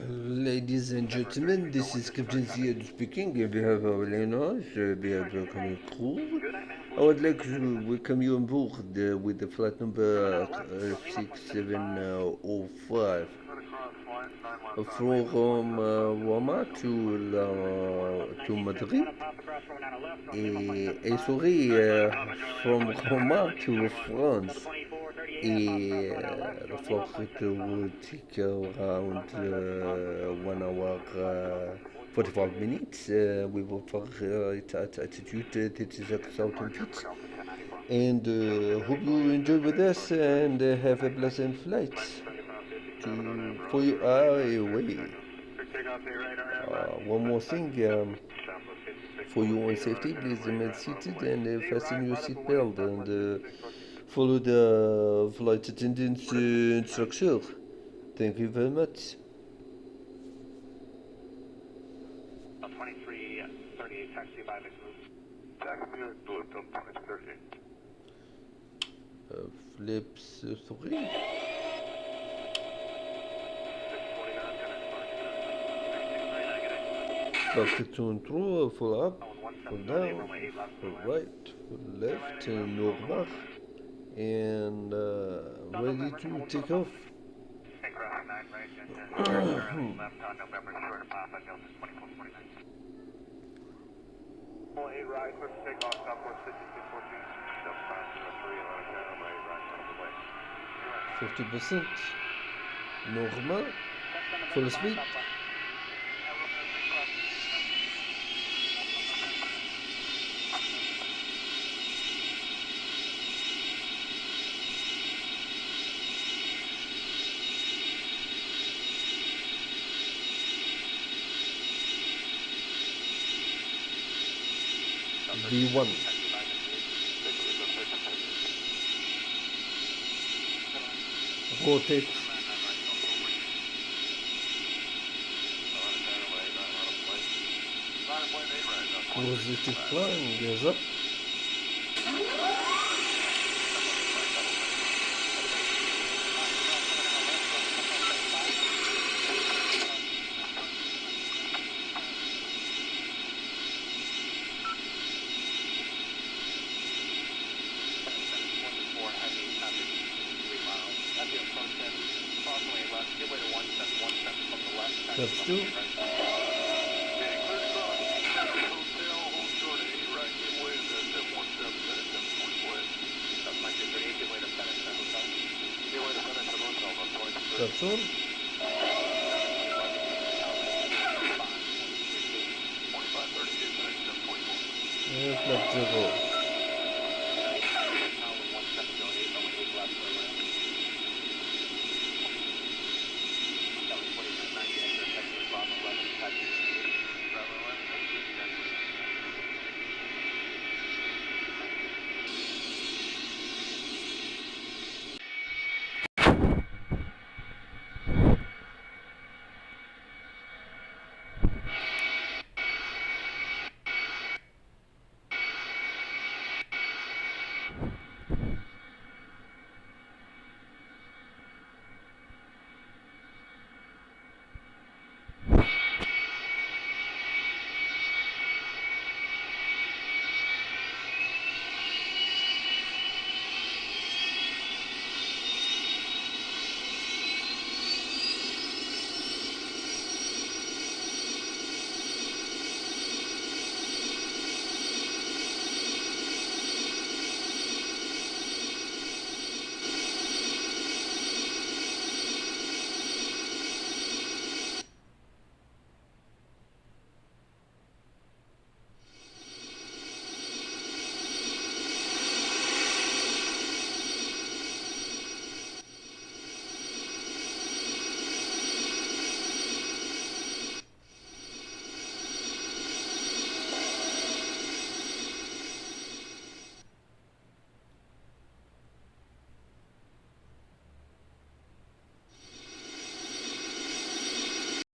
Ladies and gentlemen, this is Captain Ziad speaking. We have our listeners, we have a common crew. I would like to welcome you on board with the flight number 6705 from Roma to Madrid. Sorry, from Roma to France. The flight will take around 1 hour 45 minutes. We will fly it at altitude 36,000 feet. And hope you enjoy with us and have a pleasant flight. For you, wait. One more thing. For your own safety, please remain seated and fasten your seatbelt and follow the flight attendant's instructions. Thank you very much. 2338 taxi by McMove. Taxi to 2338. Flips 3. Flight control, full up, full down, full right, full left, normal, and ready to take off. Right, quick takeoff, Southwest 6614. 50%, normal, full speed. V1. Rotate. Positive flying, gears up. That's two. That's all. Flight 0.